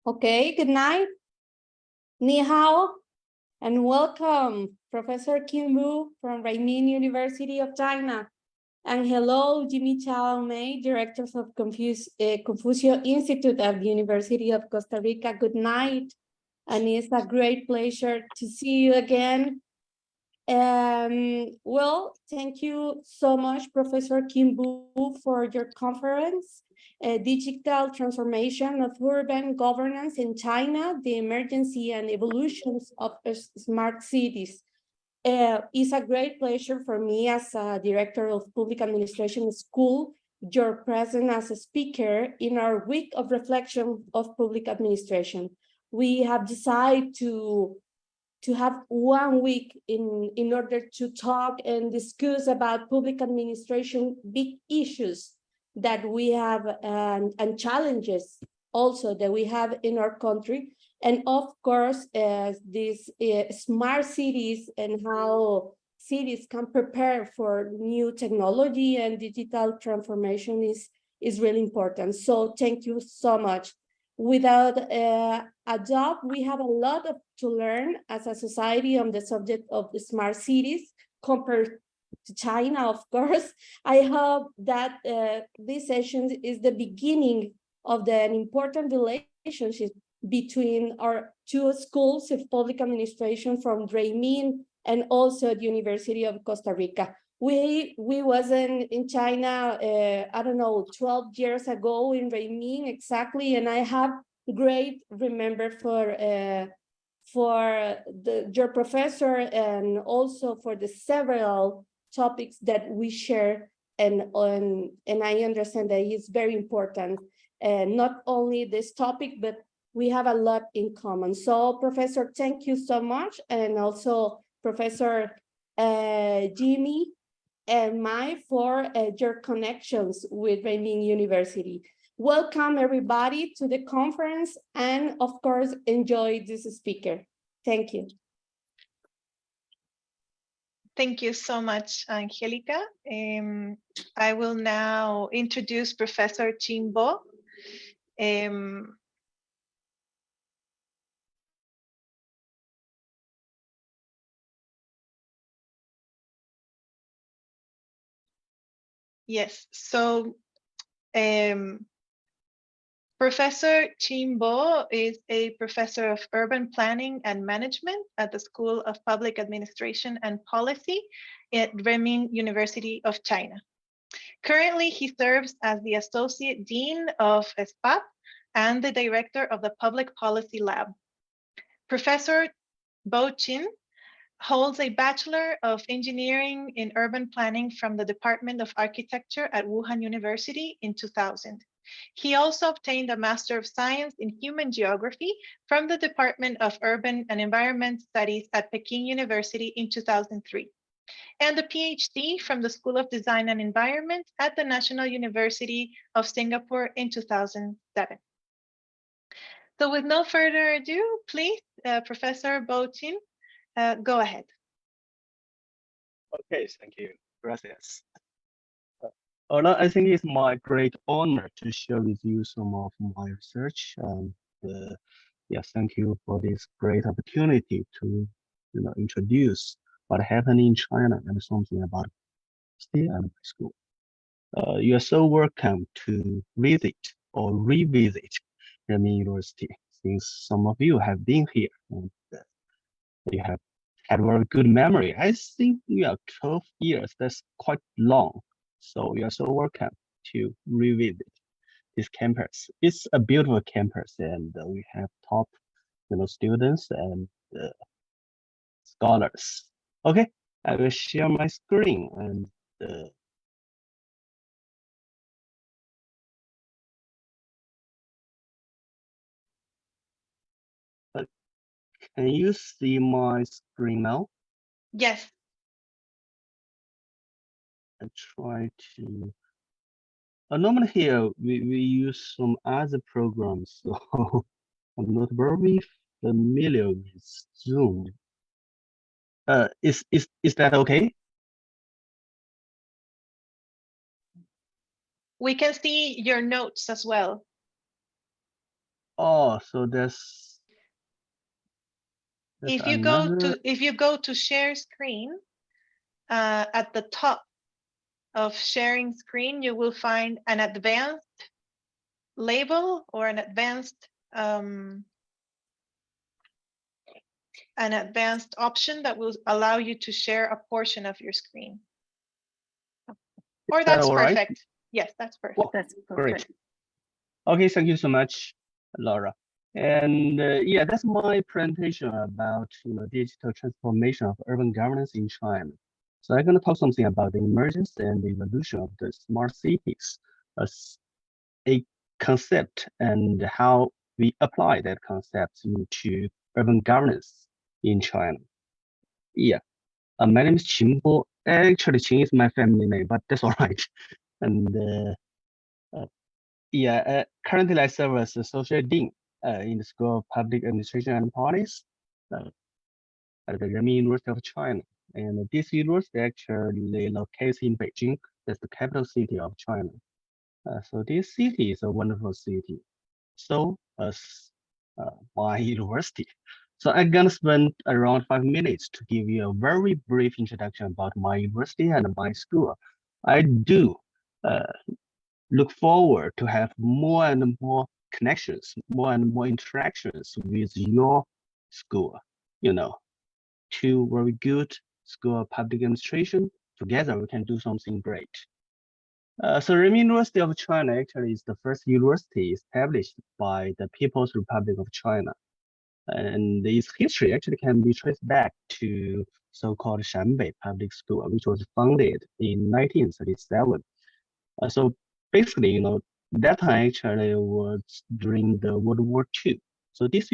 Okay, good night. Ni hao, and welcome, Professor Kim Wu from Renmin University of China. And hello, Jimmy Chao May, Director of Confucio Institute at the University of Costa Rica. Good night. And it's a great pleasure to see you again. Well, thank you so much, Professor Kim Wu, for your conference. Digital transformation of urban governance in China, the emergency and evolutions of smart cities. It's a great pleasure for me as a director of public administration school, your presence as a speaker in our week of reflection of public administration. We have decided to have 1 week in order to talk and discuss about public administration big issues that we have and challenges also that we have in our country. And of course, these smart cities and how cities can prepare for new technology and digital transformation is really important. So thank you so much. Without a doubt, we have a lot to learn as a society on the subject of the smart cities compared to China, of course. I hope that this session is the beginning of an important relationship between our two schools of public administration from Renmin and also the University of Costa Rica. We wasn't in China, I don't know, 12 years ago in Renmin exactly, and I have great remember for your professor and also for the several topics that we share, and I understand that it's very important, not only this topic, but we have a lot in common. So, Professor, thank you so much, and also Professor Jimmy and Mai for your connections with Renmin University. Welcome everybody to the conference, and of course, enjoy this speaker. Thank you. Thank you so much, Angelica. I will now introduce Professor Kim Bo. Yes, so Professor Kim Bo is a professor of urban planning and management at the School of Public Administration and Policy at Renmin University of China. Currently, he serves as the Associate Dean of SPAP and the Director of the Public Policy Lab. Professor Bo Chin holds a Bachelor of Engineering in Urban Planning from the Department of Architecture at Wuhan University in 2000. He also obtained a Master of Science in Human Geography from the Department of Urban and Environment Studies at Peking University in 2003, and a Ph.D. from the School of Design and Environment at the National University of Singapore in 2007. So with no further ado, please, Professor Bo Chin, go ahead. Okay, thank you. Gracias. Now I think it's my great honor to share with you some of my research. And yes, thank you for this great opportunity to introduce what happened in China and something about state and school. You are so welcome to visit or revisit Renmin University, since some of you have been here and you have had very good memory. I think 12 years, that's quite long. So you are so welcome to revisit this campus. It's a beautiful campus, and we have top students and scholars. Okay, I will share my screen and can you see my screen now? Yes. I try to. Normally here we use some other programs, so I'm not very familiar with Zoom. Is that okay? We can see your notes as well. Oh, So there's If another. you go to share screen, at the top of sharing screen, you will find an advanced label or an advanced option that will allow you to share a portion of your screen. Or that's right? perfect. Yes, that's perfect. Well, That's great. perfect. Okay, thank you so much, Laura. And yeah, that's my presentation about digital transformation of urban governance in China. So I'm going to talk something about the emergence and the evolution of the smart cities as a concept and how we apply that concept into urban governance in China. Yeah, my name is Qin Bo. Actually, Qin is my family name, but that's all right. And yeah, currently I serve as a social dean in the School of Public Administration and Policy at the Renmin University of China. And this university actually locates in Beijing. That's the capital city of China. So this city is a wonderful city. So as my university. So I'm gonna spend around 5 minutes to give you a very brief introduction about my university and my school. I do look forward to have more and more connections, more and more interactions with your school, two very good school of public administration. Together, we can do something great. So Renmin University of China actually is the first university established by the People's Republic of China. And its history actually can be traced back to so-called Shanbei Public School, which was founded in 1937. So basically, that time actually was during the World War II. So this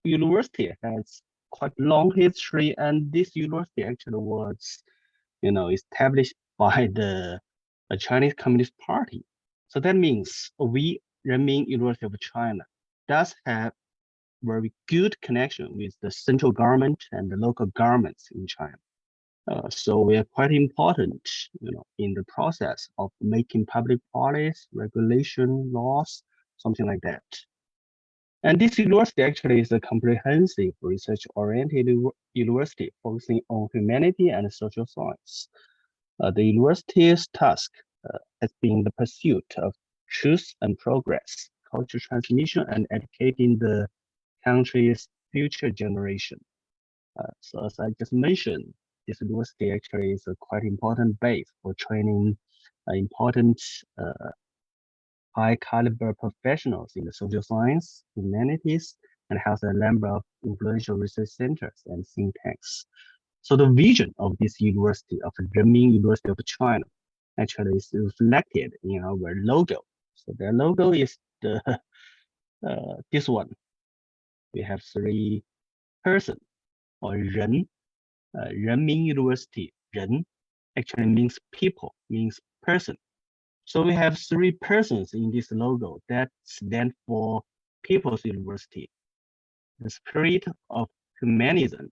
university has quite long history, and this university actually was, established by the Chinese Communist Party. So that means we, Renmin University of China, does have very good connection with the central government and the local governments in China. So we are quite important, in the process of making public policy, regulation, laws, something like that. And this university actually is a comprehensive research-oriented university focusing on humanity and social science. The university's task has been the pursuit of truth and progress, culture transmission, and educating the country's future generation. So as I just mentioned, this university actually is a quite important base for training important high caliber professionals in the social science, humanities, and has a number of influential research centers and think tanks. So the vision of this university, of Renmin University of China, actually is reflected in our logo. So their logo is the this one. We have three persons or 人, Renmin University, 人 actually means people, means person. So we have three persons in this logo that stand for People's University, the spirit of humanism,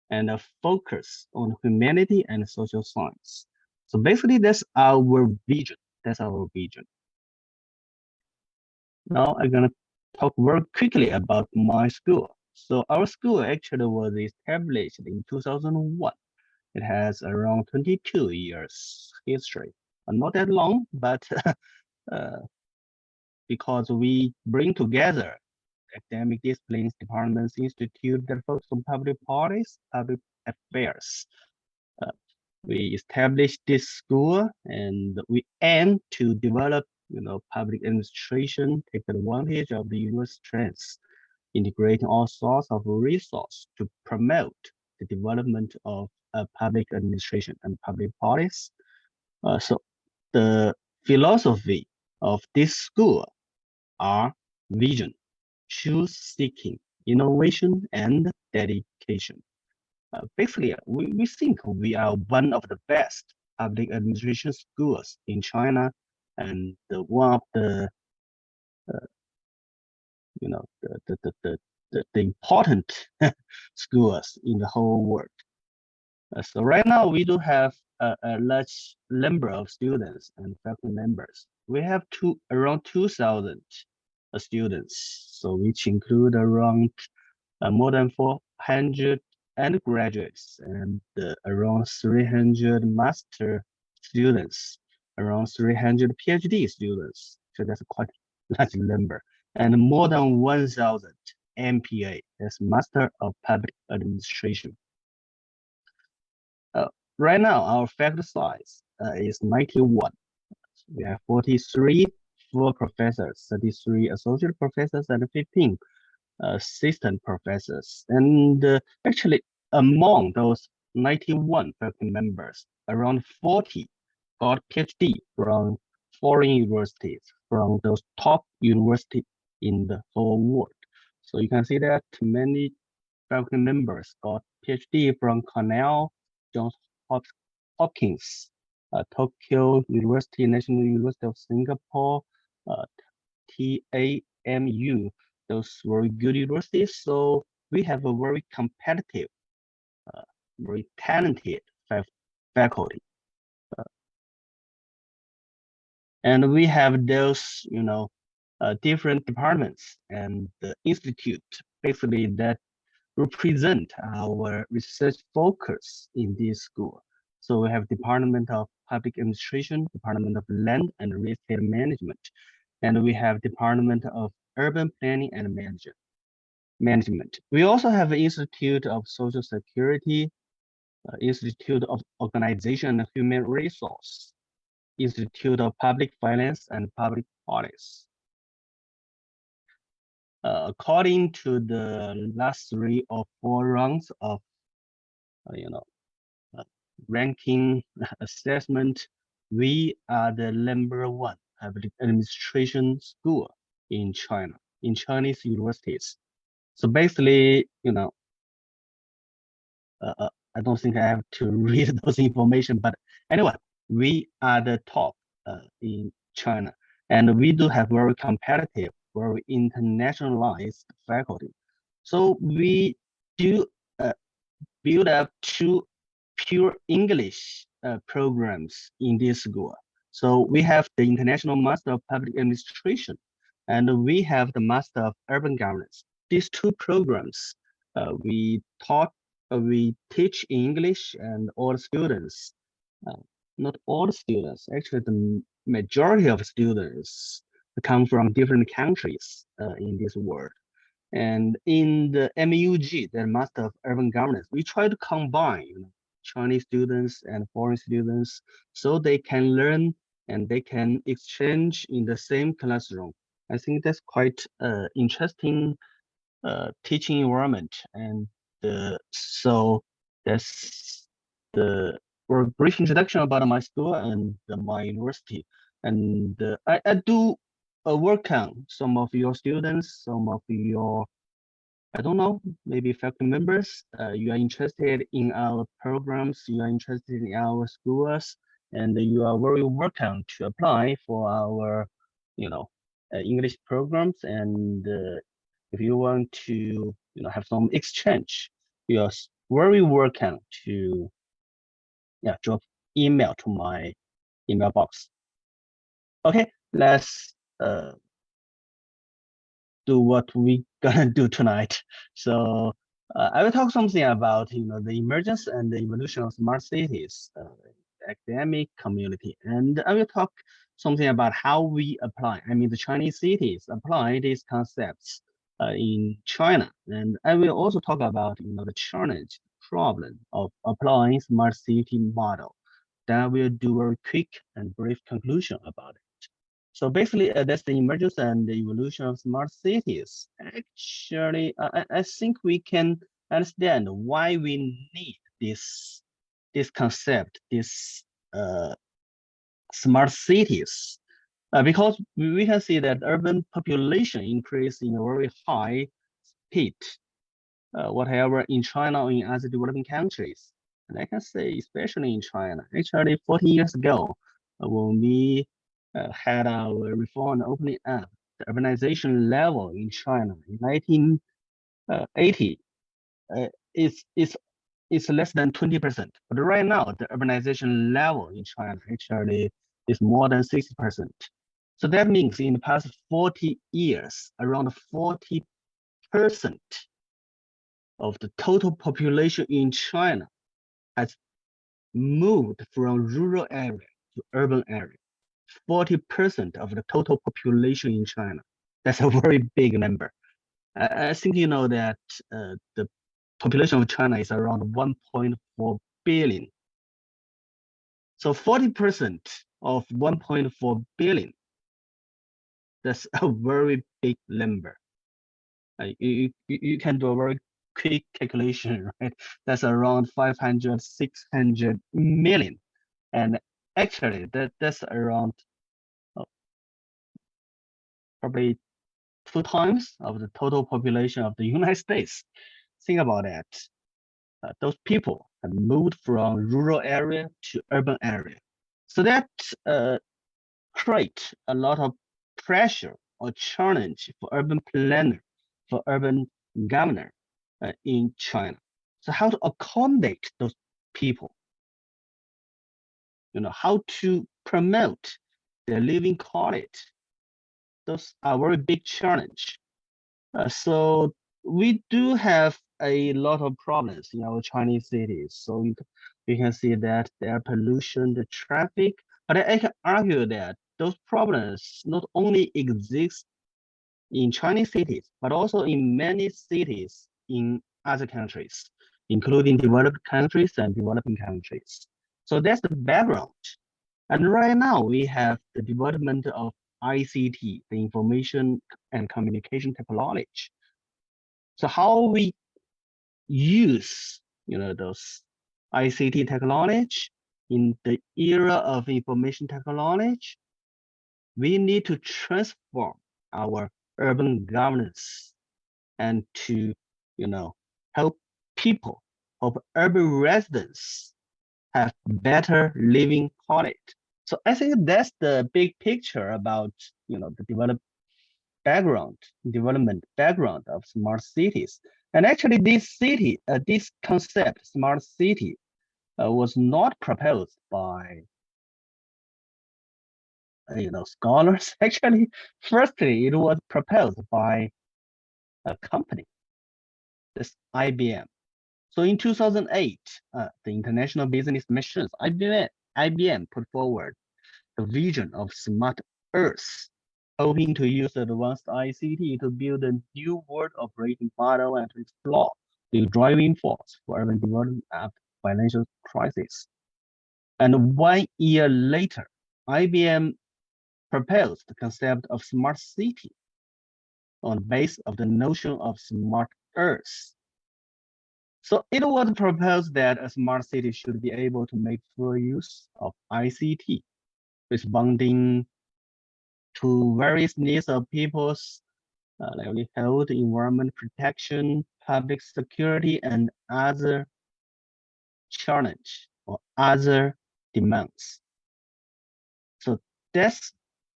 and a focus on humanity and social science. So basically, that's our vision. That's our vision. Now I'm gonna talk very quickly about my school. So our school actually was established in 2001. It has around 22 years history. Not that long, but because we bring together academic disciplines, departments, institute that focus on public policies, public affairs. We established this school and we aim to develop, public administration, take advantage of the university strengths, integrating all sorts of resources to promote the development of public administration and public policy. So the philosophy of this school are vision, truth-seeking, innovation, and dedication. Basically, we think we are one of the best public administration schools in China, and one of the, the important schools in the whole world. So right now, we do have a large number of students and faculty members. We have around 2,000 students, so which include around more than 400 undergraduates and around 300 master students, around 300 PhD students. So that's a quite large number, and more than 1,000 MPA, that's Master of Public Administration. Right now, our faculty size is 91. We have 43 full professors, 33 associate professors, and 15 assistant professors. And actually, among those 91 faculty members, around 40 got PhD from foreign universities, from those top universities in the whole world. So you can see that many faculty members got PhD from Cornell, Johns Hopkins, Tokyo University, National University of Singapore, TAMU, those very good universities. So we have a very competitive, very talented faculty. And we have those, different departments and the institute basically that represent our research focus in this school. So we have Department of Public Administration, Department of Land and Real Estate Management, and we have Department of Urban Planning and Management. We also have Institute of Social Security, Institute of Organization and Human Resource, Institute of Public Finance and Public Policy. According to the last 3 or 4 rounds of, ranking assessment, we are the #1 public administration school in China, in Chinese universities. So basically, I don't think I have to read those information, but anyway, we are the top in China, and we do have very competitive, very internationalized faculty. So we do build up 2 pure English programs in this school. So we have the International Master of Public Administration, and we have the Master of Urban Governance. These 2 programs, we teach English, and all students, not all students, actually the majority of students come from different countries in this world. And in the MUG, the Master of Urban Governance, we try to combine Chinese students and foreign students so they can learn and they can exchange in the same classroom. I think that's quite interesting teaching environment. And so that's the brief introduction about my school and my university. And I do work on some of your students, some of your, I don't know, maybe faculty members. You are interested in our programs, you are interested in our schools, and you are very welcome to apply for our, English programs. And if you want to, have some exchange, you are very welcome to, drop email to my email box. Okay, let's do what we gonna do tonight. So I will talk something about the emergence and the evolution of smart cities, academic community, and I will talk something about how we apply. I mean, the Chinese cities apply these concepts in China, and I will also talk about the challenge, problem of applying smart city model. Then I will do a quick and brief conclusion about it. So basically, that's the emergence and the evolution of smart cities. Actually, I think we can understand why we need this concept, this smart cities, because we can see that urban population increase in a very high speed, whatever in China or in other developing countries. And I can say, especially in China, actually 40 years ago, when we had our reform opening up, the urbanization level in China in 1980 is less than 20%. But right now, the urbanization level in China actually is more than 60%. So that means in the past 40 years, around 40% of the total population in China has moved from rural area to urban area. 40% of the total population in China. That's a very big number. I think you know that the population of China is around 1.4 billion. So 40% of 1.4 billion, that's a very big number. You can do a very quick calculation, right? That's around 500, 600 million. And actually that's around probably 2 times of the total population of the United States. Think about that. Those people have moved from rural area to urban area. So that create a lot of pressure or challenge for urban planner, for urban governor in China. So how to accommodate those people? You know, how to promote their living quality? Those are very big challenge. So we do have a lot of problems in our Chinese cities. So you can see that there are pollution, the traffic, but I can argue that those problems not only exist in Chinese cities, but also in many cities in other countries, including developed countries and developing countries. So that's the background. And right now we have the development of ICT, the information and communication technology. So how we use, you know, those ICT technology in the era of information technology, we need to transform our urban governance and to, you know, help people, help urban residents have better living quality. So I think that's the big picture about, you know, the development background of smart cities. And actually this concept, smart city, was not proposed by, you know, scholars. Actually, firstly, it was proposed by a company, this IBM. So in 2008, the International Business Machines, IBM put forward the vision of smart Earth, hoping to use advanced ICT to build a new world operating model and to explore the driving force for urban development after financial crisis. And 1 year later, IBM proposed the concept of smart city on the base of the notion of smart Earth. So it was proposed that a smart city should be able to make full use of ICT, responding to various needs of people's livelihood, environment protection, public security, and other challenge or other demands. So that's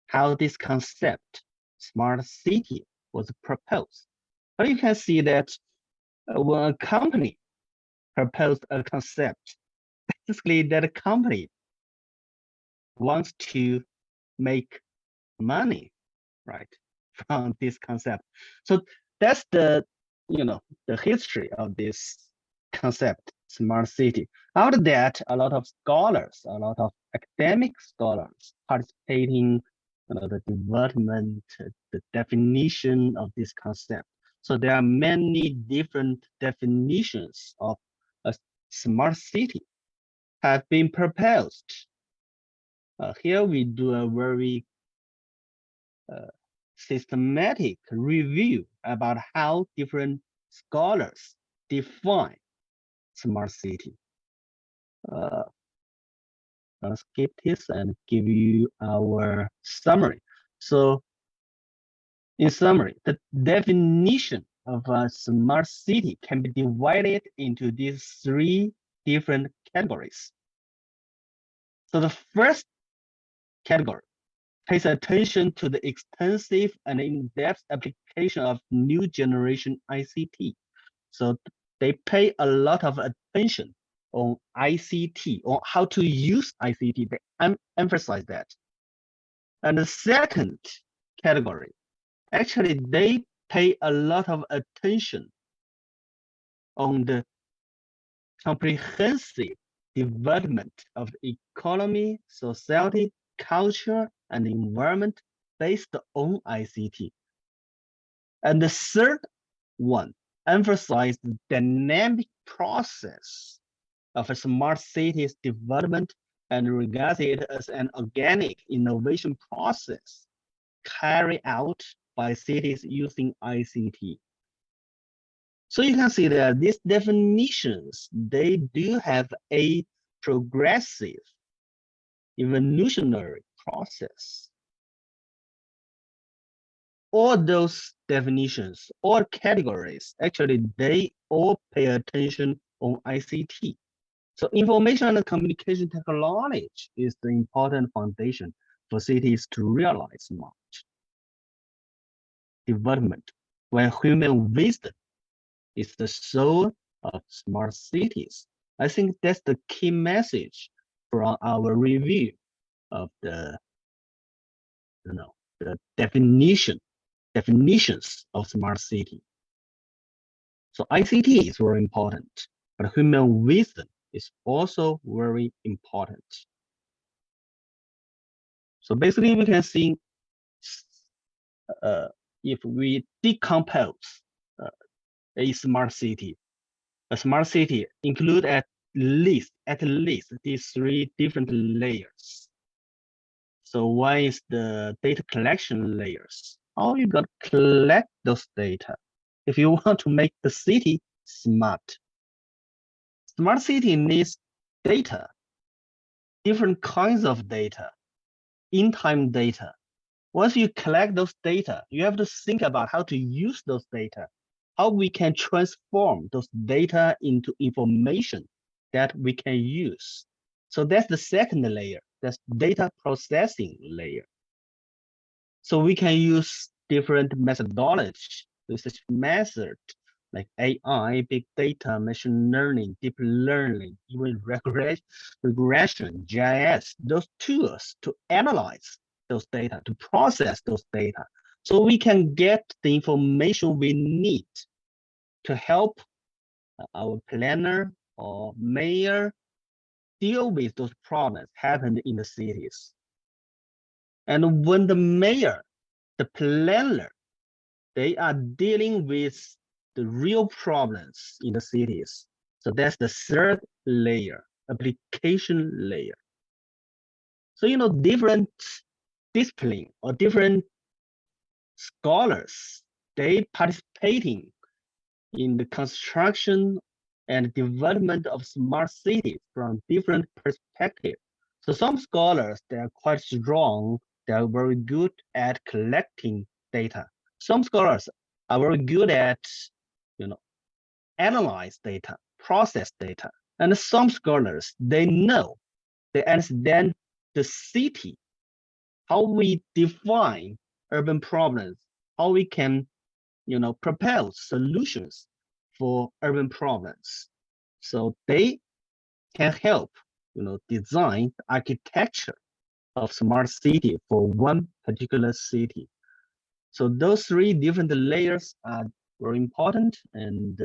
how this concept, smart city, was proposed. But you can see that when a company proposed a concept, basically that company wants to make money, right, from this concept. So that's the, you know, the history of this concept, smart city. After that, a lot of scholars, a lot of academic scholars participating, you know, the development, the definition of this concept. So there are many different definitions of a smart city have been proposed. Here we do a very systematic review about how different scholars define smart city. I'll skip this and give you our summary. So in summary, the definition of a smart city can be divided into these 3 different categories. So the first category pays attention to the extensive and in-depth application of new generation ICT. So they pay a lot of attention on ICT, on how to use ICT. They emphasize that. And the second category, actually, they pay a lot of attention on the comprehensive development of the economy, society, culture, and environment based on ICT. And the third one emphasized the dynamic process of a smart cities development and regards it as an organic innovation process carried out by cities using ICT. So you can see that these definitions, they do have a progressive evolutionary process. All those definitions, all categories, actually, they all pay attention on ICT. So information and communication technology is the important foundation for cities to realize smart development, when human wisdom is the soul of smart cities. I think that's the key message from our review of the definitions of smart city. So ICT is very important, but human wisdom is also very important. So basically, we can see if we decompose a smart city include at least these three different layers. So one is the data collection layers. How you gonna collect those data if you want to make the city smart? Smart city needs data, different kinds of data, in-time data. Once you collect those data, you have to think about how to use those data, how we can transform those data into information that we can use. So that's the second layer, that's data processing layer. So we can use different methodology, research method, like AI, big data, machine learning, deep learning, even regression, GIS, those tools to analyze those data, to process those data, so we can get the information we need to help our planner or mayor deal with those problems happened in the cities. And when the mayor, the planner, they are dealing with the real problems in the cities. So that's the third layer, application layer. So, different discipline or different scholars, they participating in the construction and development of smart cities from different perspectives. So some scholars, they are quite strong, they are very good at collecting data. Some scholars are very good at, analyze data, process data. And some scholars, they understand the city, how we define urban problems, how we can, propose solutions for urban problems. So they can help, design the architecture of smart city for one particular city. So those three different layers are very important, and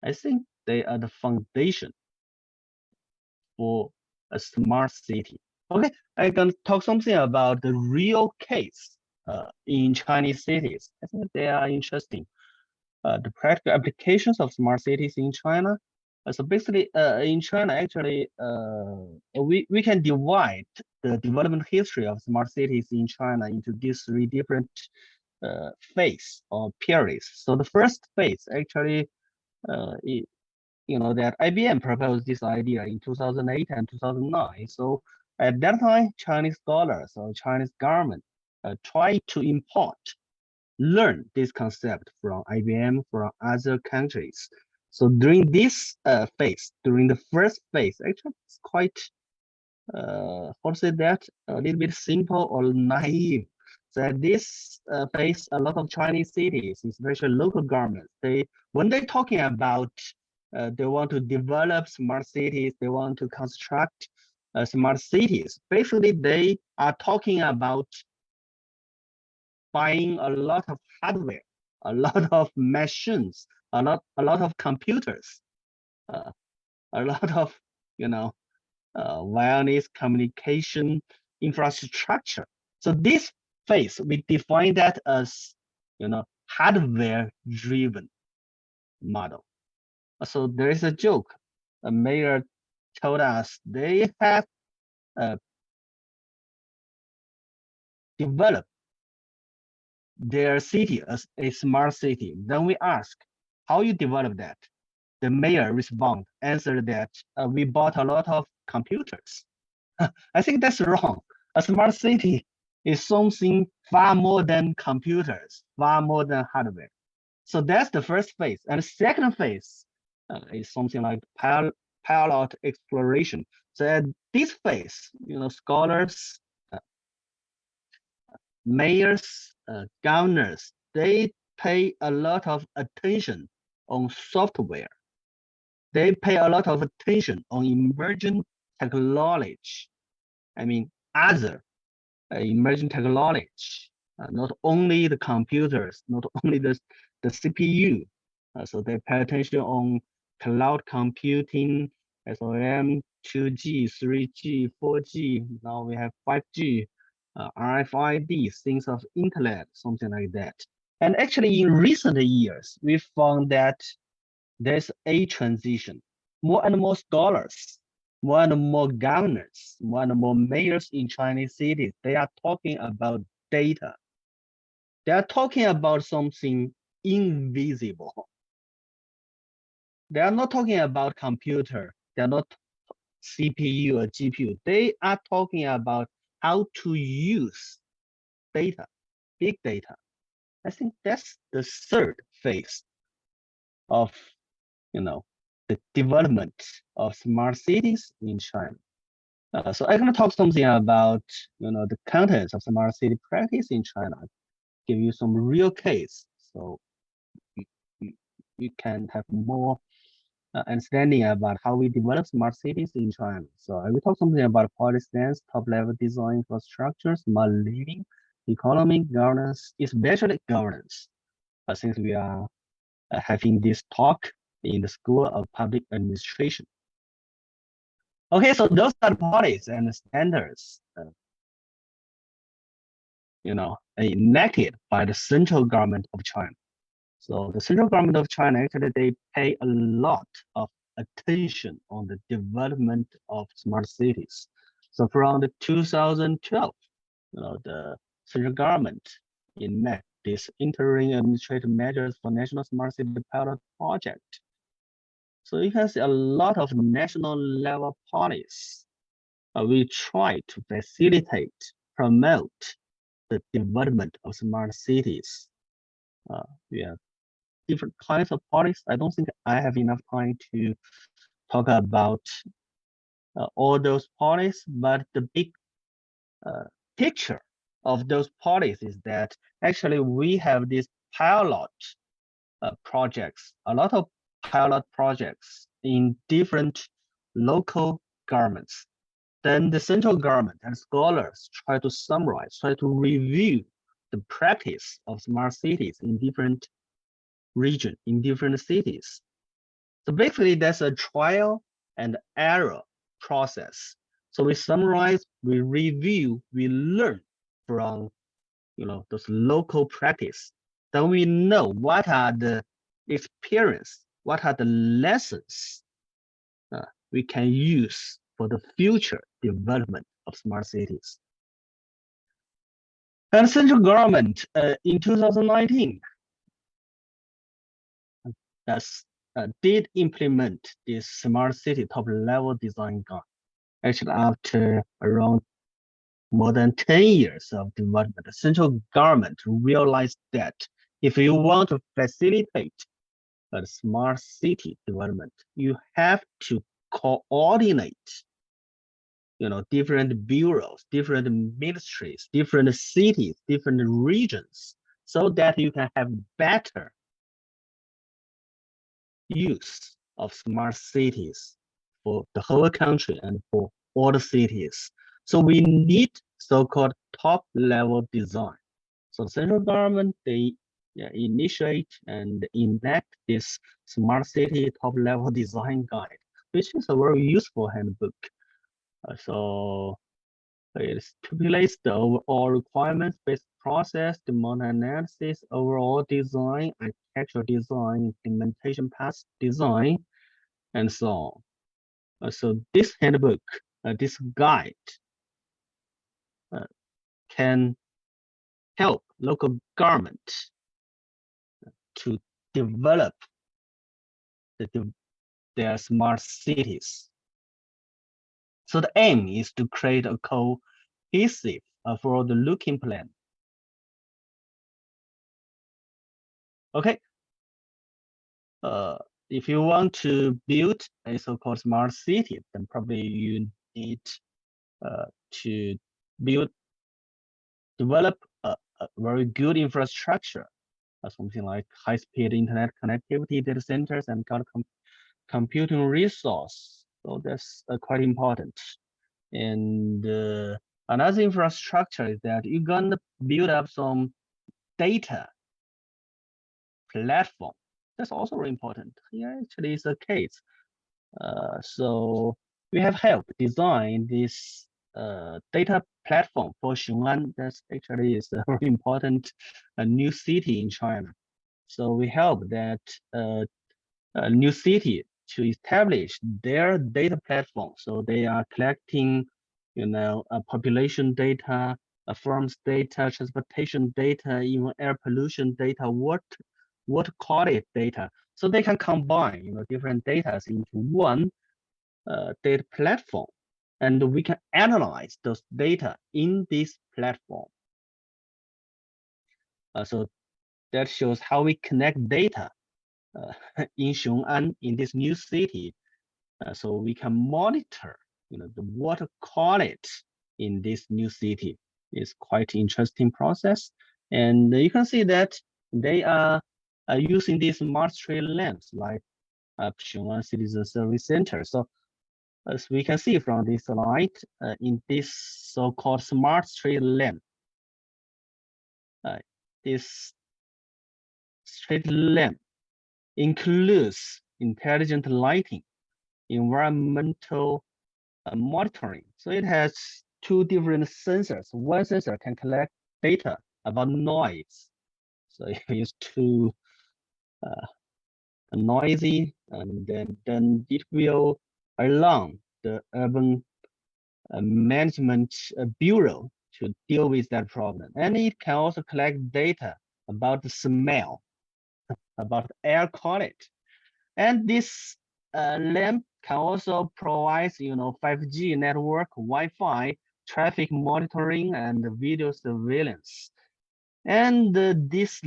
I think they are the foundation for a smart city. Okay, I'm gonna talk something about the real case in Chinese cities. I think they are interesting. The practical applications of smart cities in China. So basically, in China, actually, we can divide the development history of smart cities in China into these three different phases or periods. So the first phase, actually, that IBM proposed this idea in 2008 and 2009. So at that time, Chinese scholars or Chinese government tried to learn this concept from IBM, from other countries. So during this phase, during the first phase, actually it's quite, how to say that, a little bit simple or naive. So at this phase, a lot of Chinese cities, especially local governments, when they're talking about they want to develop smart cities, they want to construct smart cities. Basically, they are talking about buying a lot of hardware, a lot of machines, a lot of computers, a lot of wireless communication infrastructure. So this phase, we define that as hardware-driven model. So there is a joke. A mayor told us they have developed their city as a smart city. Then we ask, how you develop that? The mayor answered that we bought a lot of computers. I think that's wrong. A smart city is something far more than computers, far more than hardware. So that's the first phase. And the second phase is something like pilot exploration. So at this phase, scholars, mayors, governors, they pay a lot of attention on software. They pay a lot of attention on emerging technology. I mean, other emerging technology, not only the computers, not only the CPU. So they pay attention on cloud computing, SOM, 2G, 3G, 4G. Now we have 5G, RFID, things of internet, something like that. And actually, in recent years, we found that there's a transition. More and more scholars, more and more governors, more and more mayors in Chinese cities, they are talking about data. They are talking about something invisible. They are not talking about computer. They are not CPU or GPU. They are talking about how to use data, big data. I think that's the third phase of, the development of smart cities in China. So I'm going to talk something about, the contents of smart city practice in China. Give you some real case, so you can have more understanding about how we develop smart cities in China. So I will talk something about policy stance, top-level design infrastructure, smart living, economy, governance, especially governance. Since we are having this talk in the School of Public Administration. Okay, so those are the policies and standards, enacted by the central government of China. So the central government of China, actually, they pay a lot of attention on the development of smart cities. So from the 2012, the central government enacted this interim administrative measures for national smart city pilot project. So you can see a lot of national level policies. We try to facilitate, promote the development of smart cities. We have different kinds of policies. I don't think I have enough time to talk about all those policies, but the big picture of those policies is that actually we have these pilot projects, a lot of pilot projects in different local governments. Then the central government and scholars try to summarize, try to review the practice of smart cities in different regions, in different cities. So basically, that's a trial and error process. So we summarize, we review, we learn from those local practice. Then we know what are the experience, what are the lessons we can use for the future development of smart cities. And central government in 2019 did implement this smart city top-level design guide. Actually, after around more than 10 years of development, the central government realized that if you want to facilitate a smart city development, you have to coordinate different bureaus, different ministries, different cities, different regions, so that you can have better use of smart cities for the whole country and for all the cities. So we need so-called top-level design. So the central government, they initiate and enact this smart city top-level design guide, which is a very useful handbook. So it stipulates the overall requirements-based process, demand analysis, overall design, architectural design, implementation path design, and so on. So this handbook, this guide, can help local government to develop their smart cities. So the aim is to create a cohesive, forward-looking plan. Okay. If you want to build a so-called smart city, then probably you need to develop a very good infrastructure, something like high-speed internet connectivity, data centers, and computing resource. So that's quite important. And another infrastructure is that you're gonna build up some data platform. That's also very important. Here actually is a case. So we have helped design this data platform for Xiong'an. That's actually is a very important new city in China. So we help that a new city to establish their data platform. So they are collecting, population data, farms data, transportation data, even air pollution data, water quality data. So they can combine, different data into one data platform, and we can analyze those data in this platform. So that shows how we connect data in Xiong'an in this new city, so we can monitor, the water quality in this new city. It's quite interesting process, and you can see that they are using these smart street lamps like Xiong'an Citizen Service Center. So as we can see from this slide, in this so-called smart street lamp, this street lamp includes intelligent lighting, environmental monitoring. So it has two different sensors. One sensor can collect data about noise. So if it's too noisy, and then it will allow the urban management bureau to deal with that problem. And it can also collect data about the smell, about air quality. And this lamp can also provide, 5G network, Wi-Fi, traffic monitoring, and video surveillance. And this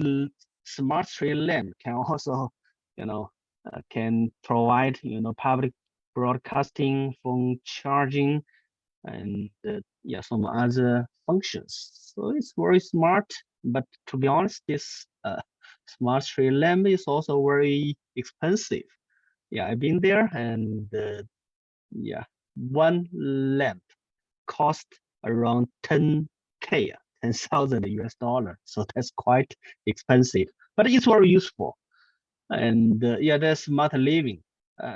smart street lamp can also, can provide, public broadcasting, phone charging, and some other functions. So it's very smart. But to be honest, this smart street lamp is also very expensive. Yeah, I've been there, and one lamp cost around 10K, 10,000 US dollar. So that's quite expensive, but it's very useful. And there's smart living.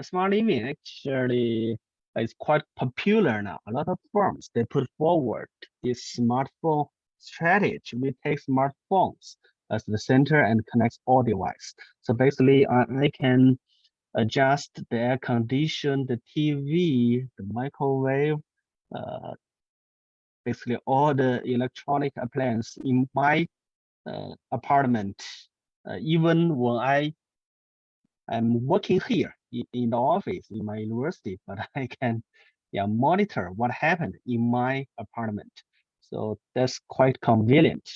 Smart living actually is quite popular now. A lot of firms, they put forward this smartphone strategy. We take smartphones as the center and connects all devices. So basically, I can adjust the air condition, the TV, the microwave, basically all the electronic appliances in my apartment. Even when I'm working here in the office in my university, but I can monitor what happened in my apartment. So that's quite convenient.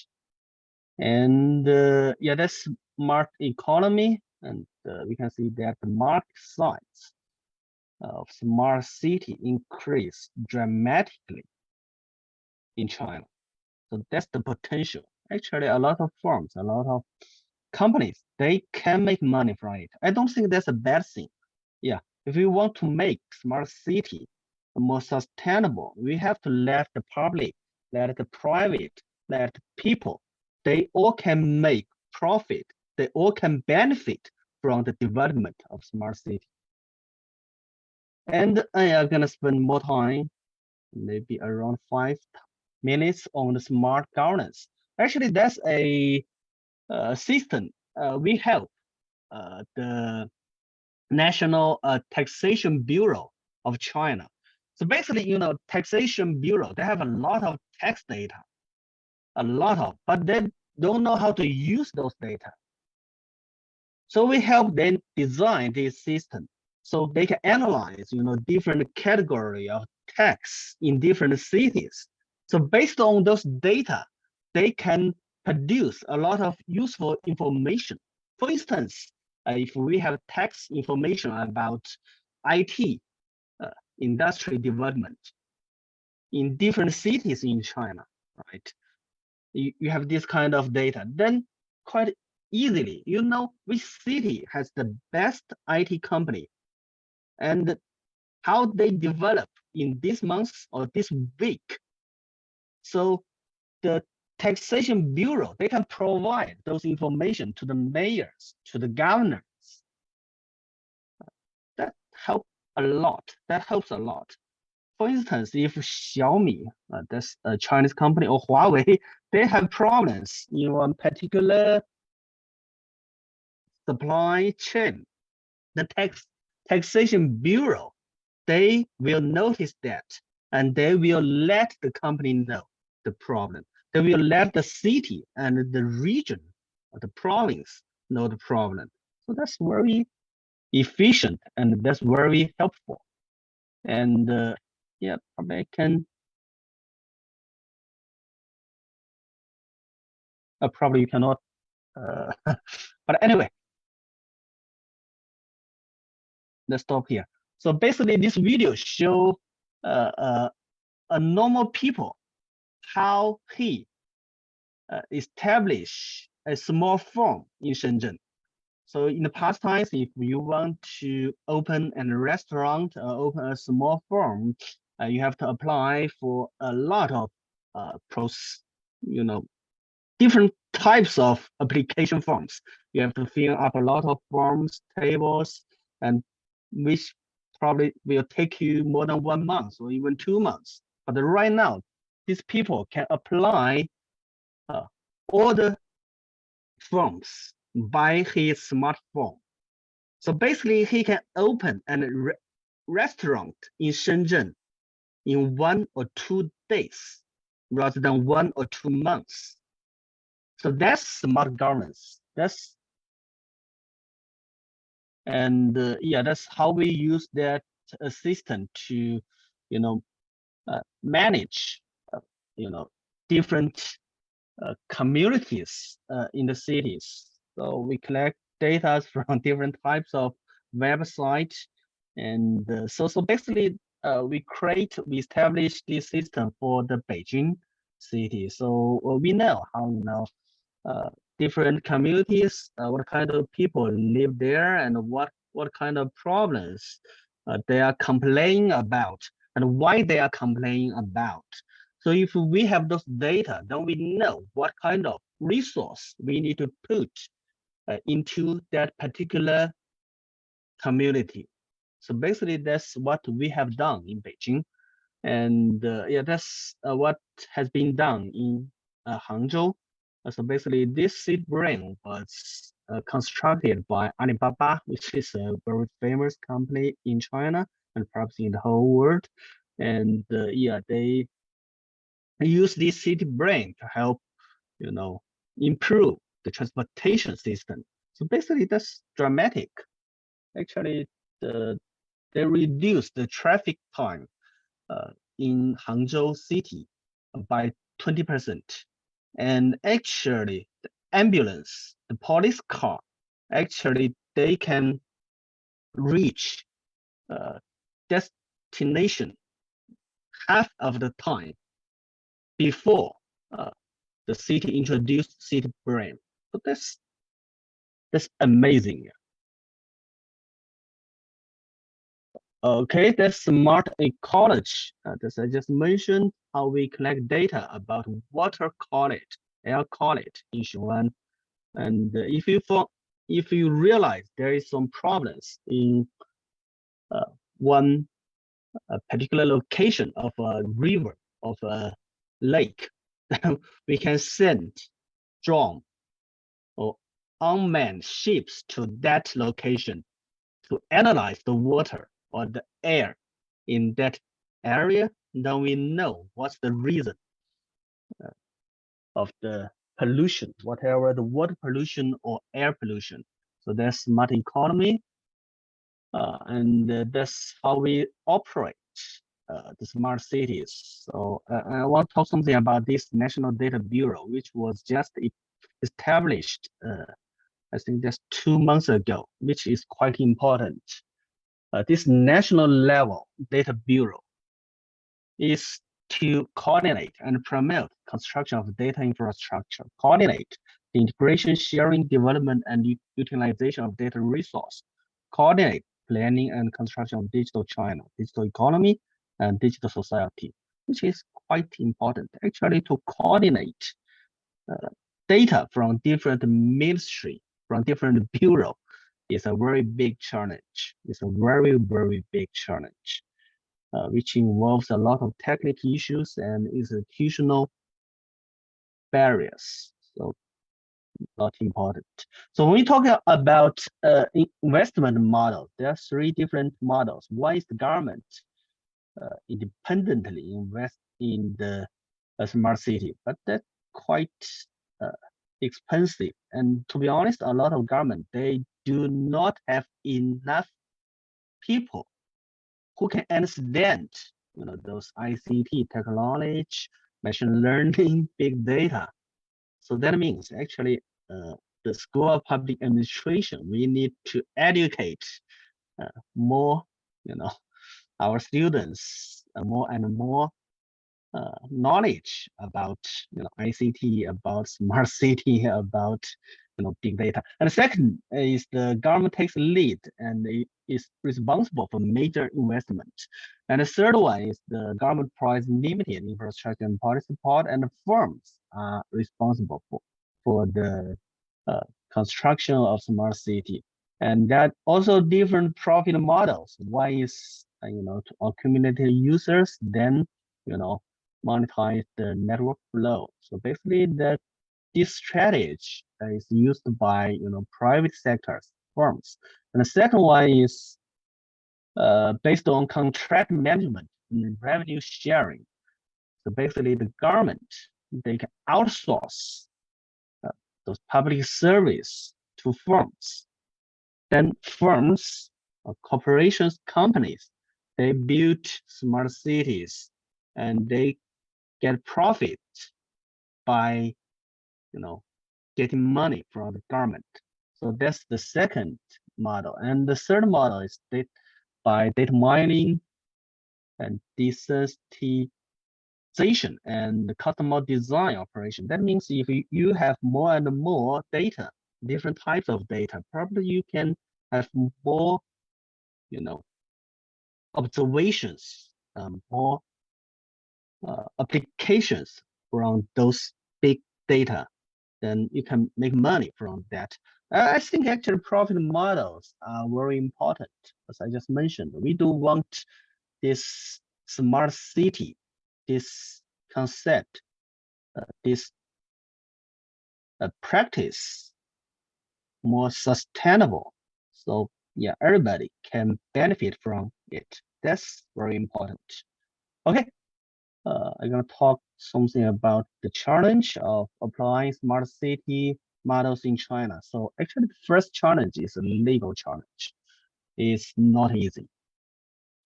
And that's smart economy. And we can see that the market size of smart city increased dramatically in China. So that's the potential. Actually, a lot of firms, a lot of companies, they can make money from it. I don't think that's a bad thing. Yeah, if you want to make smart city more sustainable, we have to let the public, let the private, let people, they all can make profit. They all can benefit from the development of smart city. And I am gonna spend more time, maybe around 5 minutes on the smart governance. Actually, that's a system we help the National Taxation Bureau of China. So basically, Taxation Bureau, they have a lot of tax data, but they don't know how to use those data. So we help them design this system so they can analyze, different category of tax in different cities. So based on those data, they can produce a lot of useful information. For instance, if we have tax information about IT industry development in different cities in China, right? You have this kind of data, then quite easily, which city has the best IT company and how they develop in this month or this week. So the Taxation Bureau, they can provide those information to the mayors, to the governors. That helps a lot. That helps a lot. For instance, if Xiaomi, that's a Chinese company, or Huawei, they have problems in one particular supply chain, the Taxation Bureau, they will notice that and they will let the company know the problem. They will let the city and the region or the province know the problem. So that's very efficient and that's very helpful. And yeah, probably I can. Probably you cannot. But anyway, let's stop here. So basically, this video show a normal people how he establish a small firm in Shenzhen. So in the past times, if you want to open a restaurant, open a small firm, you have to apply for a lot of different types of application forms. You have to fill up a lot of forms, tables, and which probably will take you more than 1 month or even 2 months. But right now, these people can apply all the forms by his smartphone. So basically, he can open a restaurant in Shenzhen in 1 or 2 days rather than 1 or 2 months. So that's smart governance. That's how we use that system to, manage, different communities in the cities. So we collect data from different types of websites, and so basically we establish this system for the Beijing city. So we know how different communities, what kind of people live there, and what kind of problems they are complaining about, and why they are complaining about. So if we have those data, then we know what kind of resource we need to put into that particular community. So basically, that's what we have done in Beijing, and that's what has been done in Hangzhou. So basically, this seed brain was constructed by Alibaba, which is a very famous company in China and perhaps in the whole world. And they use this city brain to help, improve the transportation system. So basically, that's dramatic. Actually, they reduce the traffic time in Hangzhou city by 20%. And actually, the ambulance, the police car, actually, they can reach destination half of the time before the city introduced city brain. So that's amazing. Okay, that's smart ecology. As I just mentioned, how we collect data about water quality, air quality in Xiong'an. And if you realize there is some problems in one particular location of a river, of a lake, we can send drone or unmanned ships to that location to analyze the water or the air in that area. Then we know what's the reason of the pollution, whatever the water pollution or air pollution. So that's smart economy, and that's how we operate the smart cities. So I want to talk something about this National Data Bureau, which was just established, I think just 2 months ago, which is quite important. This national level data bureau is to coordinate and promote construction of data infrastructure, coordinate the integration, sharing, development, and utilization of data resource, coordinate planning and construction of digital China, digital economy, and digital society, which is quite important actually to coordinate data from different ministry, from different bureau is a very big challenge. It's a very, very big challenge. Which involves a lot of technical issues and institutional barriers. So not important. So when we talk about investment model, there are 3 different models. One is the government independently invest in the smart city, but that's quite expensive. And to be honest, a lot of government, they do not have enough people who can understand, those ICT technology, machine learning, big data. So that means actually the School of Public Administration, we need to educate more, our students more and more knowledge about ICT, about smart city, about big data. And the second is the government takes lead and is responsible for major investment. And the third one is the government provides limited infrastructure and policy support, and the firms are responsible for the construction of smart city. And that also different profit models. One is to accumulate users, then monetize the network flow. So basically, this strategy is used by private sectors, firms. And the second one is based on contract management and revenue sharing. So basically, the government, they can outsource those public service to firms. Then firms, corporations, companies, they build smart cities and they get profit by getting money from the government. So that's the second model. And the third model is by data mining and desensitization and the customer design operation. That means if you have more and more data, different types of data, probably you can have more observations, more applications from those big data, then you can make money from that. I think actually profit models are very important. As I just mentioned, we do want this smart city, this concept, this practice more sustainable. So yeah, everybody can benefit from it. That's very important. Okay, I'm gonna talk something about the challenge of applying smart city models in China. So actually the first challenge is a legal challenge. It's not easy.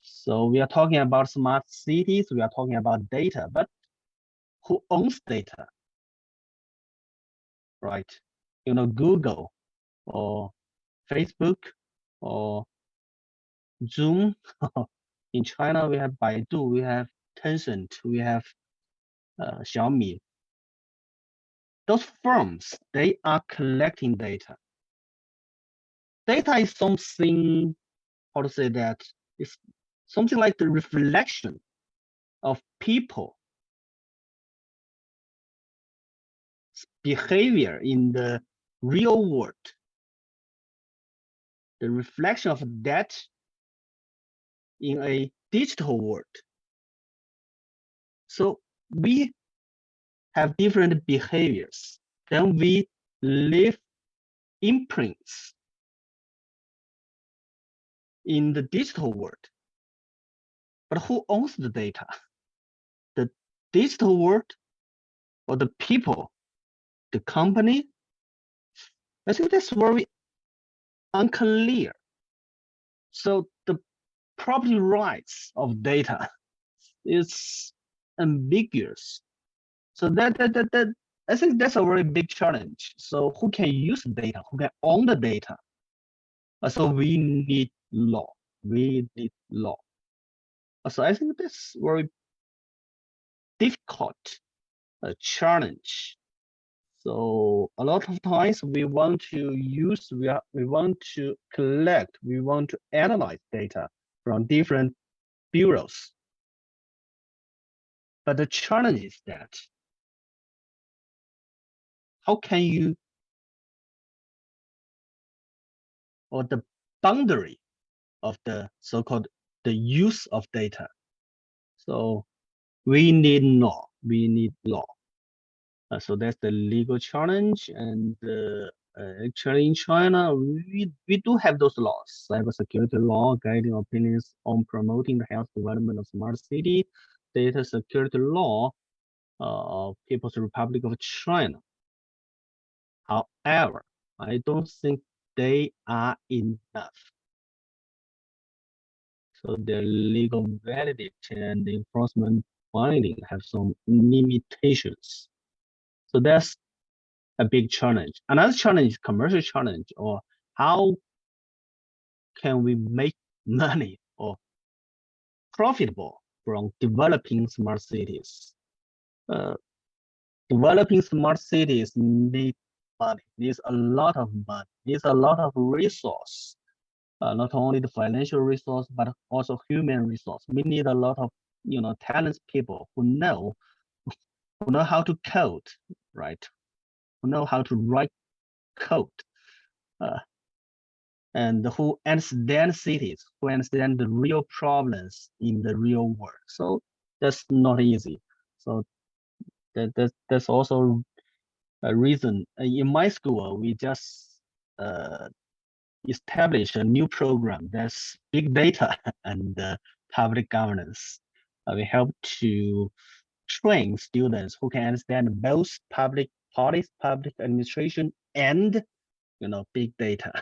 So we are talking about smart cities, we are talking about data, but who owns data? Right? Google or Facebook or Zoom. In China, we have Baidu, we have Tencent, we have Xiaomi. Those firms, they are collecting data. Data is something, how to say that, it's something like the reflection of people behavior in the real world, the reflection of that in a digital world. So we have different behaviors. Then we leave imprints in the digital world. But who owns the data? The digital world or the people, the company? I think that's very unclear. So the property rights of data is ambiguous. So that I think that's a very big challenge. So who can use the data? Who can own the data? So we need law. We need law. So I think that's very difficult challenge. So a lot of times we want to use, we want to collect, we want to analyze data from different bureaus. But the challenge is that how can you, or the boundary of the so-called the use of data. So we need law, we need law. So that's the legal challenge. And actually in China, we do have those laws, cybersecurity law, guiding opinions on promoting the health development of smart city, data security law of People's Republic of China. However, I don't think they are enough. So their legal validity and enforcement binding have some limitations. So that's a big challenge. Another challenge is commercial challenge, or how can we make money or profitable from developing smart cities? Developing smart cities need money, needs a lot of money, needs a lot of resource. Not only the financial resource, but also human resource. We need a lot of talented people who know how to code, right? Who know how to write code, and who understand cities, who understand the real problems in the real world. So that's not easy. So that's also a reason. In my school, we just established a new program that's big data and public governance. We help to train students who can understand both public policy, public administration, and big data.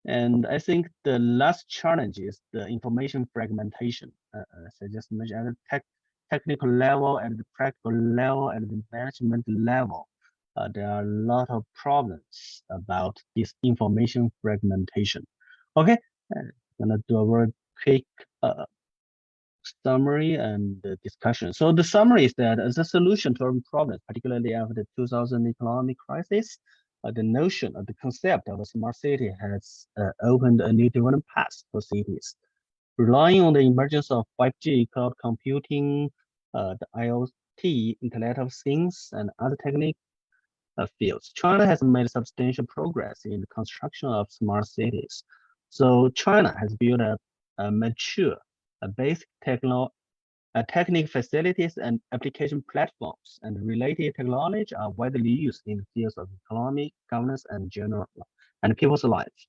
And I think the last challenge is the information fragmentation. As I just mentioned, at the technical level, at the practical level, at the management level, there are a lot of problems about this information fragmentation. Okay, I'm gonna do a very quick summary and discussion. So the summary is that as a solution to our problems, particularly after the 2000 economic crisis, the notion of the concept of a smart city has opened a new development path for cities. Relying on the emergence of 5G, cloud computing, the IoT, Internet of Things, and other technical fields, China has made substantial progress in the construction of smart cities. So China has built a mature, basic technical facilities and application platforms, and related technology are widely used in the fields of economic, governance, and general and people's lives.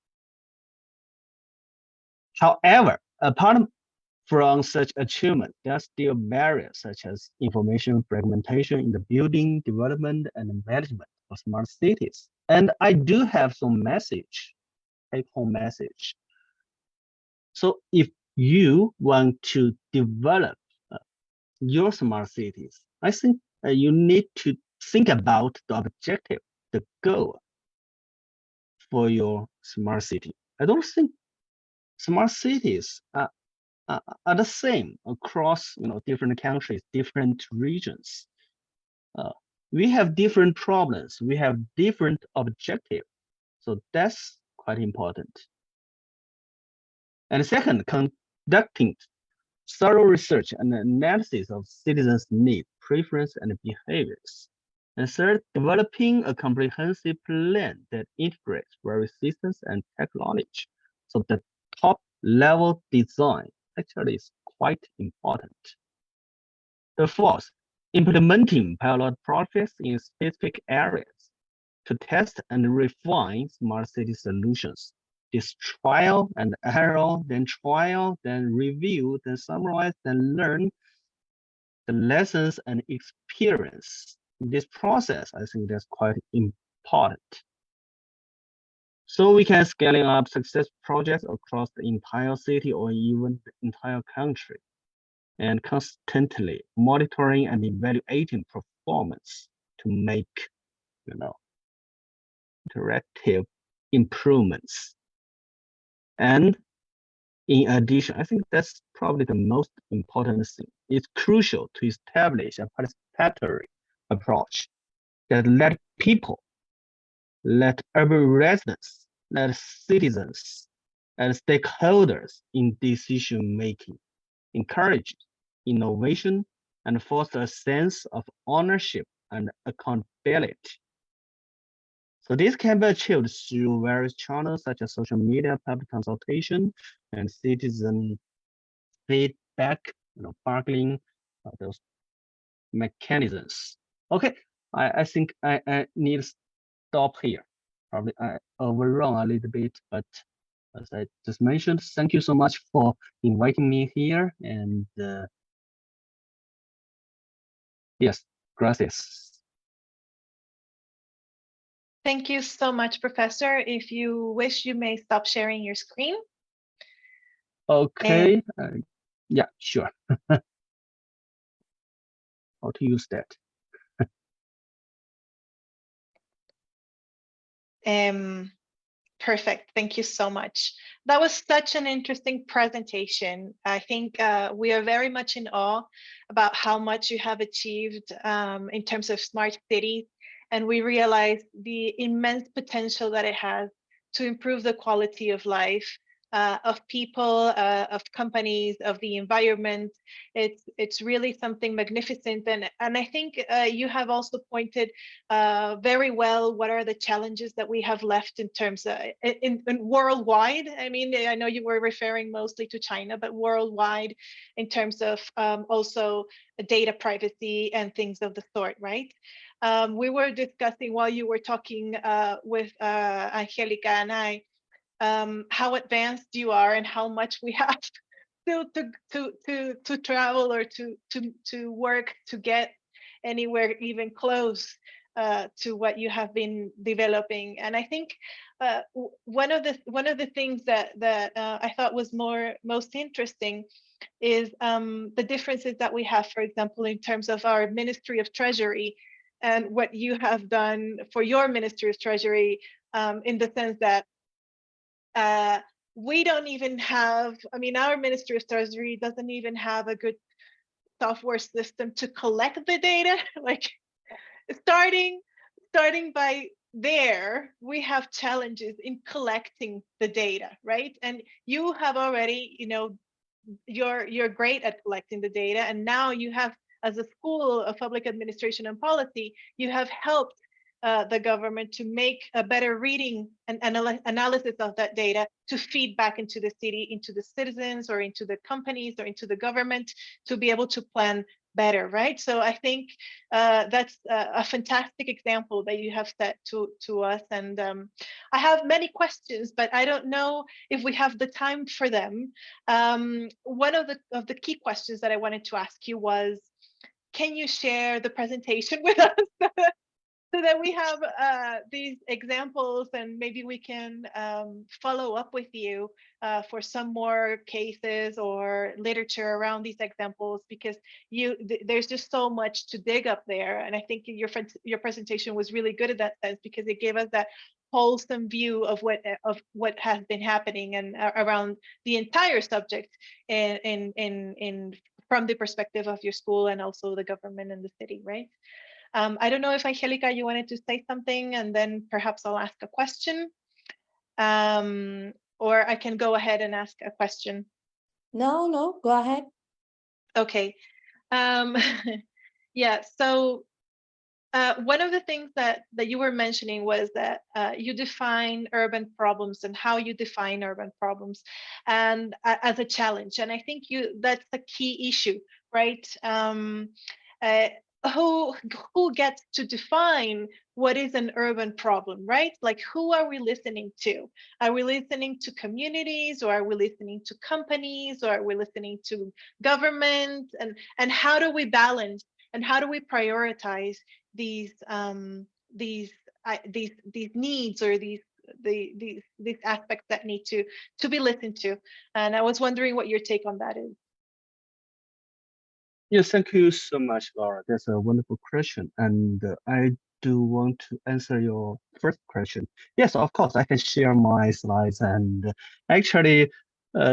However, apart from such achievement, there are still barriers such as information fragmentation in the building, development, and management of smart cities. And I do have some take-home message. So if you want to develop your smart cities, I think you need to think about the objective, the goal for your smart city. I don't think smart cities are the same across different countries, different regions. We have different problems, we have different objectives. So that's quite important. And second, conducting thorough research and analysis of citizens' needs, preferences, and behaviors. And third, developing a comprehensive plan that integrates various systems and technology. So the top-level design actually is quite important. The fourth, implementing pilot projects in specific areas to test and refine smart city solutions. This trial and error, then trial, then review, then summarize, then learn the lessons and experience. This process, I think that's quite important. So we can scaling up success projects across the entire city or even the entire country, and constantly monitoring and evaluating performance to make, interactive improvements. And in addition, I think that's probably the most important thing. It's crucial to establish a participatory approach that let people, let urban residents, let citizens, and stakeholders in decision-making, encourage innovation, and foster a sense of ownership and accountability. So this can be achieved through various channels such as social media, public consultation, and citizen feedback, bargaining, those mechanisms. Okay, I think I need to stop here. Probably I overrun a little bit, but as I just mentioned, thank you so much for inviting me here. And yes, gracias. Thank you so much, Professor. If you wish, you may stop sharing your screen. Okay, yeah, sure. How to use that? Perfect. Thank you so much. That was such an interesting presentation. I think we are very much in awe about how much you have achieved in terms of smart cities. And we realize the immense potential that it has to improve the quality of life of people, of companies, of the environment. It's really something magnificent. And I think you have also pointed very well what are the challenges that we have left in terms of in worldwide. I mean, I know you were referring mostly to China, but worldwide in terms of also data privacy and things of the sort, right? We were discussing while you were talking with Angelica and I, how advanced you are and how much we have still to travel or to work to get anywhere even close to what you have been developing. And I think one of the things that I thought was most interesting is the differences that we have, for example, in terms of our Ministry of Treasury and what you have done for your Ministry of Treasury, in the sense that we don't even have, I mean, our Ministry of Treasury doesn't even have a good software system to collect the data. Like starting by there, we have challenges in collecting the data, right? And you have already, you're great at collecting the data, and now you have, as a School of Public Administration and Policy, you have helped the government to make a better reading and analysis of that data to feed back into the city, into the citizens, or into the companies, or into the government, to be able to plan better, right? So I think that's a fantastic example that you have set to us. And I have many questions, but I don't know if we have the time for them. One of the key questions that I wanted to ask you was, can you share the presentation with us so that we have these examples, and maybe we can follow up with you for some more cases or literature around these examples, because there's just so much to dig up there. And I think your presentation was really good in that sense, because it gave us that wholesome view of what has been happening and around the entire subject in from the perspective of your school and also the government and the city, right? I don't know if Angelica, you wanted to say something, and then perhaps I'll ask a question. or I can go ahead and ask a question. No, go ahead. Okay. Yeah, so one of the things that you were mentioning was that you define urban problems and how you define urban problems and as a challenge. And I think that's the key issue, right? Uh, who gets to define what is an urban problem, right? Like, who are we listening to? Are we listening to communities, or are we listening to companies, or are we listening to government? And how do we balance and how do we prioritize these these needs, or these aspects that need to be listened to? And I was wondering what your take on that is. Yes, thank you so much, Laura. That's a wonderful question. And I do want to answer your first question. Yes, of course, I can share my slides. And actually,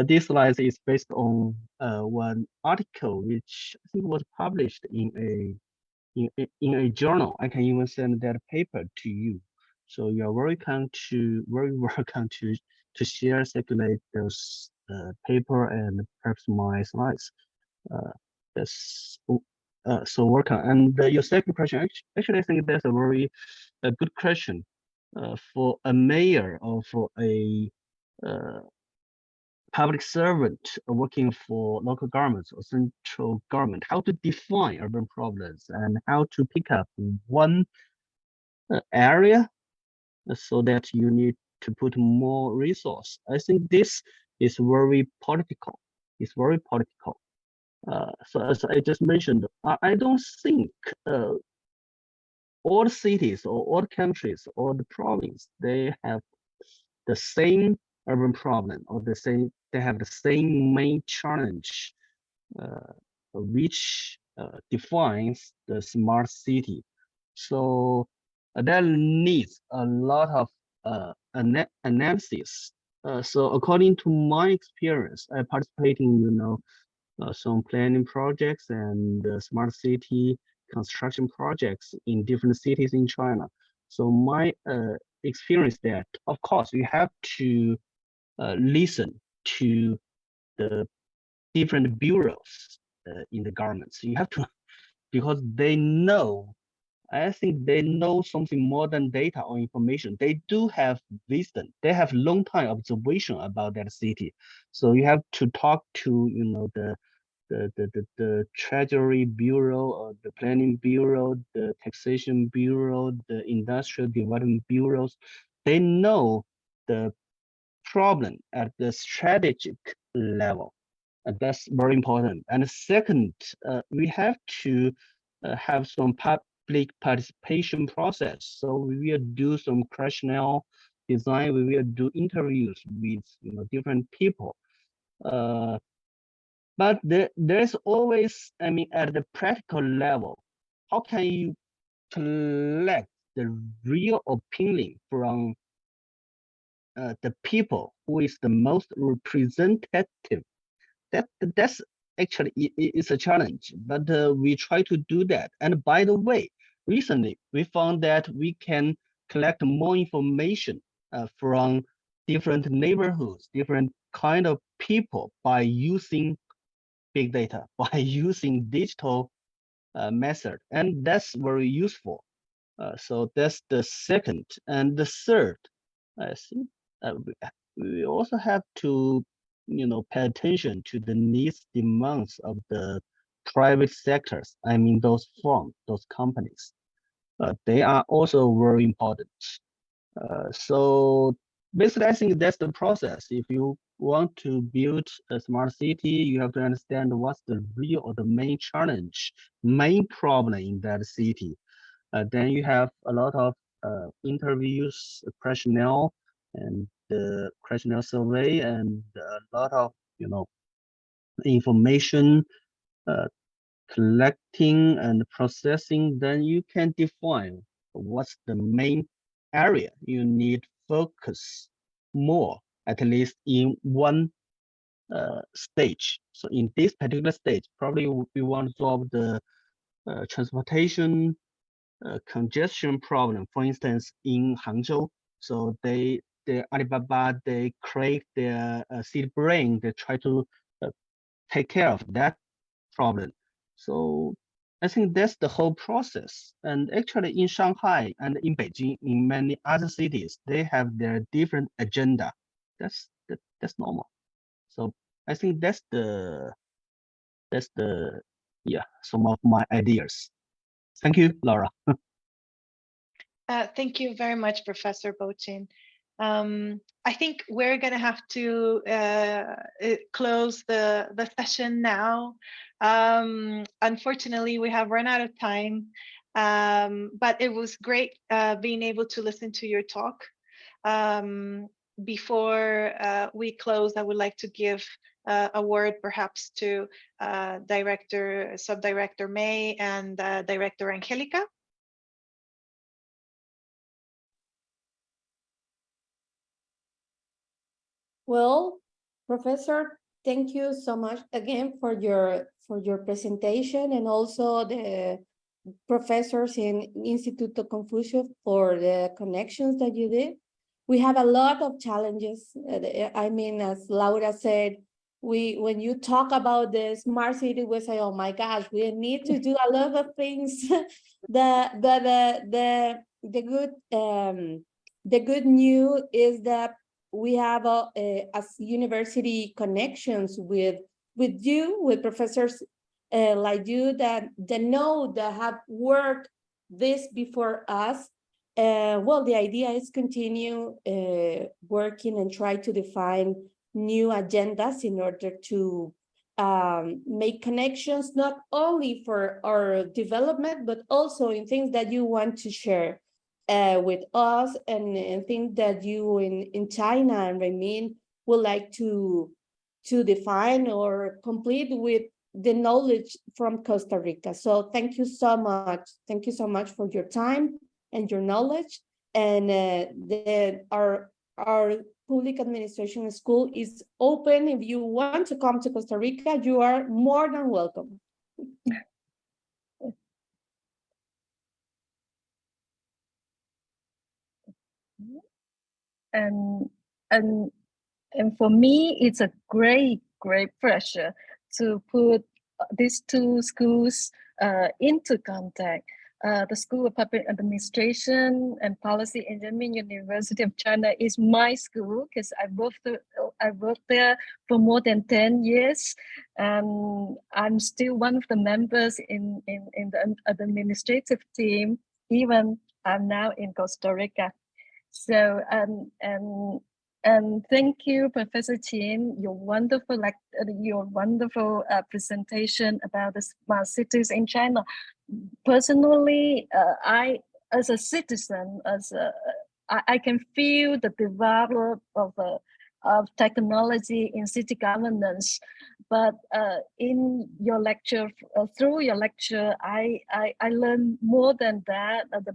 this slide is based on one article which I think was published in a journal. I can even send that paper to you. So you are very welcome to share, circulate those paper and perhaps my slides. Yes, so welcome. And your second question, actually, I think that's a very good question for a mayor or for a public servant working for local governments or central government, how to define urban problems and how to pick up one area so that you need to put more resource. I think this is very political. It's very political. So as I just mentioned, I don't think all cities or all countries or the province, they have the same urban problem or they have the same main challenge, which defines the smart city. So that needs a lot of analysis. So according to my experience, I participate in, some planning projects and smart city construction projects in different cities in China. So my experience that, of course, you have to listen to the different bureaus in the governments. You have to, because they know, I think they know something more than data or information. They do have wisdom. They have long time observation about that city. So you have to talk to, the Treasury Bureau or the Planning Bureau, the Taxation Bureau, the Industrial Development Bureaus. They know the problem at the strategic level. And that's very important. And second, we have to have some public participation process. So we will do some questionnaire design. We will do interviews with different people. But there's always, I mean, at the practical level, how can you collect the real opinion from the people who is the most representative? That's actually it's a challenge, but we try to do that. And by the way, recently we found that we can collect more information from different neighborhoods, different kind of people by using big data, by using digital method, and that's very useful. So that's the second. And the third, I think we also have to, pay attention to the needs, demands of the private sectors. I mean, those firms, those companies. They are also very important. So basically, I think that's the process. If you want to build a smart city, you have to understand what's the real or the main challenge, main problem in that city. Then you have a lot of interviews, questionnaire, and the questionnaire survey, and a lot of information collecting and processing. Then you can define what's the main area you need focus more, at least in one stage. So in this particular stage, probably we want to solve the transportation congestion problem. For instance, in Hangzhou, so they the Alibaba, they create their seed brain, they try to take care of that problem. So I think that's the whole process. And actually in Shanghai and in Beijing, in many other cities, they have their different agenda. That's normal. So I think that's the some of my ideas. Thank you, Laura. Thank you very much, Professor Bochin. I think we're going to have to close the session now. Unfortunately, we have run out of time, but it was great being able to listen to your talk. Before we close, I would like to give a word perhaps to Subdirector May and Director Angelica. Well, Professor, thank you so much again for your presentation, and also the professors in Instituto Confucio for the connections that you did. We have a lot of challenges. I mean, as Laura said, when you talk about the smart city, we say, oh my gosh, we need to do a lot of things. The good news is that we have as university connections with you, with professors like you that know that have worked this before us. Well, the idea is continue working and try to define new agendas in order to make connections, not only for our development, but also in things that you want to share with us, and things that you in China and Renmin would like to define or complete with the knowledge from Costa Rica. So thank you so much. Thank you so much for your time and your knowledge. And our public administration school is open. If you want to come to Costa Rica, you are more than welcome. And for me, it's a great pleasure to put these two schools into contact. The School of Public Administration and Policy in Renmin University of China is my school because I worked there for more than 10 years. I'm still one of the members in the administrative team, even I'm now in Costa Rica. So and thank you, Professor Qin, your wonderful presentation about the smart cities in China. Personally, I, as a citizen, I can feel the development of technology in city governance. But in your lecture, through your lecture, I learned more than that, the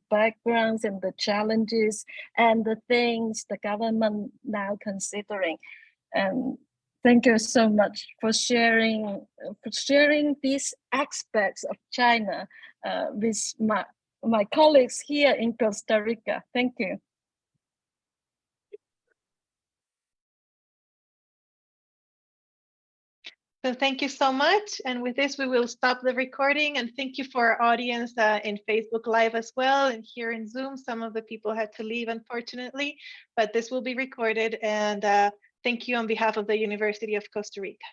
backgrounds and the challenges and the things the government now considering. And thank you so much for sharing these aspects of China with my colleagues here in Costa Rica. Thank you. So thank you so much. And with this, we will stop the recording. And thank you for our audience in Facebook Live as well. And here in Zoom, some of the people had to leave, unfortunately, but this will be recorded. And thank you on behalf of the University of Costa Rica.